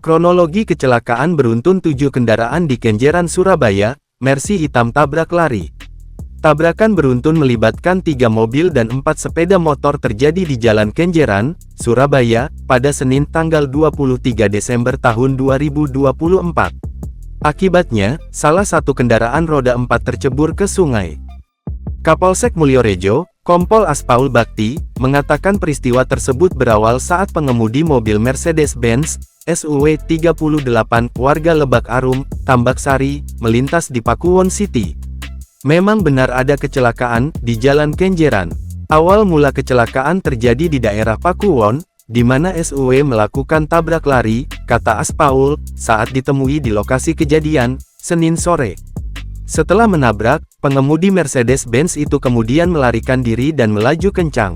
Kronologi kecelakaan beruntun 7 kendaraan di Kenjeran Surabaya, Mercy hitam tabrak lari. Tabrakan beruntun melibatkan 3 mobil dan 4 sepeda motor terjadi di Jalan Kenjeran, Surabaya, pada Senin tanggal 23 Desember tahun 2024. Akibatnya, salah satu kendaraan roda 4 tercebur ke sungai. Kapolsek Mulyorejo, Kompol Aspaul Bakti, mengatakan peristiwa tersebut berawal saat pengemudi mobil Mercedes-Benz SUW 38 warga Lebak Arum, Tambak Sari, melintas di Pakuwon City. Memang benar ada kecelakaan di Jalan Kenjeran. Awal mula kecelakaan terjadi di daerah Pakuwon, di mana SUW melakukan tabrak lari, kata Aspaul, saat ditemui di lokasi kejadian, Senin sore. Setelah menabrak, pengemudi Mercedes-Benz itu kemudian melarikan diri dan melaju kencang.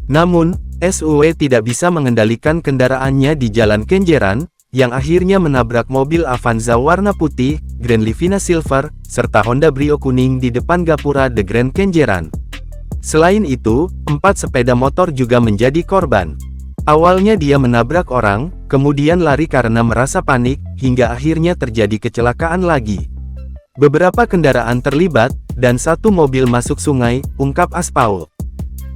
Namun, SUW tidak bisa mengendalikan kendaraannya di Jalan Kenjeran, yang akhirnya menabrak mobil Avanza warna putih, Grand Livina Silver, serta Honda Brio kuning di depan Gapura The Grand Kenjeran. Selain itu, 4 sepeda motor juga menjadi korban. Awalnya dia menabrak orang, kemudian lari karena merasa panik, hingga akhirnya terjadi kecelakaan lagi. Beberapa kendaraan terlibat, dan 1 mobil masuk sungai, ungkap Aspaul.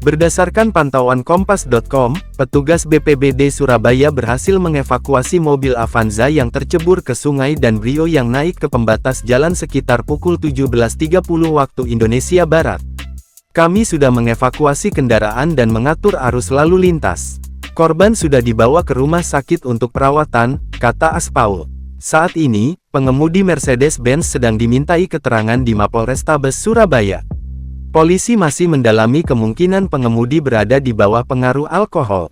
Berdasarkan pantauan Kompas.com, petugas BPBD Surabaya berhasil mengevakuasi mobil Avanza yang tercebur ke sungai dan Brio yang naik ke pembatas jalan sekitar pukul 17.30 waktu Indonesia Barat. Kami sudah mengevakuasi kendaraan dan mengatur arus lalu lintas. Korban sudah dibawa ke rumah sakit untuk perawatan, kata Aspaul. Saat ini, pengemudi Mercedes-Benz sedang dimintai keterangan di Mapolrestabes Surabaya. Polisi masih mendalami kemungkinan pengemudi berada di bawah pengaruh alkohol.